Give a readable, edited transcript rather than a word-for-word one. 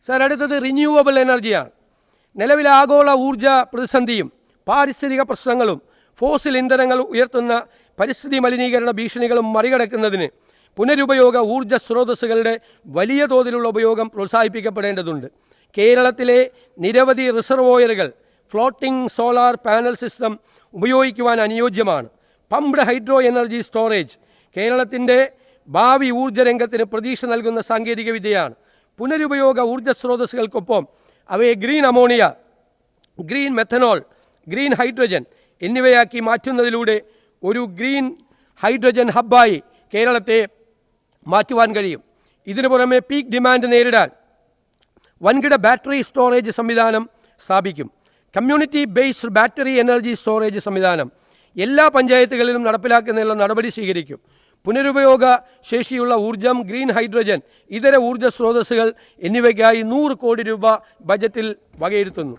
Sir, അടുത്തത് renewable എനർജിയാണ്. നിലവിലെ ആഗോള ഊർജ പ്രതിസന്ധിയും പാരിസ്ഥിതിക പ്രശ്നങ്ങളും ഫോസിൽ ഇന്ധനങ്ങൾ ഉയർത്തുന്ന പരിസ്ഥിതി മലിനീകരണ ഭീഷണികളും മറികടക്കുന്നതിന് പുനരുപയോഗ ഊർജ സ്രോതസ്സുകളുടെ വലിയ തോതിലുള്ള ഉപയോഗം പ്രോത്സാഹിപ്പിക്കപ്പെടേണ്ടതുണ്ട്. കേരളത്തിലെ നിരവധി റിസർവോയറുകൾ ഫ്ലോട്ടിംഗ് സോളാർ പാനൽ സിസ്റ്റം ഉപയോഗിക്കുവാൻ അനുയോജ്യമാണ്. പംപ്ഡ് ഹൈഡ്രോ എനർജി സ്റ്റോറേജ് കേരളത്തിൻ്റെ ഭാവി ഊർജ്ജ രംഗത്തിന് പ്രതീക്ഷ നൽകുന്ന സാങ്കേതിക വിദ്യയാണ്. പുനരുപയോഗ ഊർജ്ജ സ്രോതസ്സുകൾക്കൊപ്പം അവയെ green ammonia, green methanol, green hydrogen എന്നിവയാക്കി മാറ്റുന്നതിലൂടെ ഒരു ഗ്രീൻ ഹൈഡ്രജൻ ഹബ്ബായി കേരളത്തെ മാറ്റുവാൻ കഴിയും. ഇതിനു പുറമെ പീക്ക് ഡിമാൻഡ് നേരിടാൻ വൻകിട ബാറ്ററി സ്റ്റോറേജ് സംവിധാനം സ്ഥാപിക്കും. Community based battery energy storage സംവിധാനം എല്ലാ പഞ്ചായത്തുകളിലും നടപ്പിലാക്കുന്നതിനുള്ള നടപടി സ്വീകരിക്കും. പുനരുപയോഗ ശേഷിയുള്ള ഊർജം, ഗ്രീൻ ഹൈഡ്രജൻ, ഇതര ഊർജ്ജ സ്രോതസ്സുകൾ എന്നിവയ്ക്കായി 100 കോടി രൂപ ബജറ്റിൽ വകയിരുത്തുന്നു.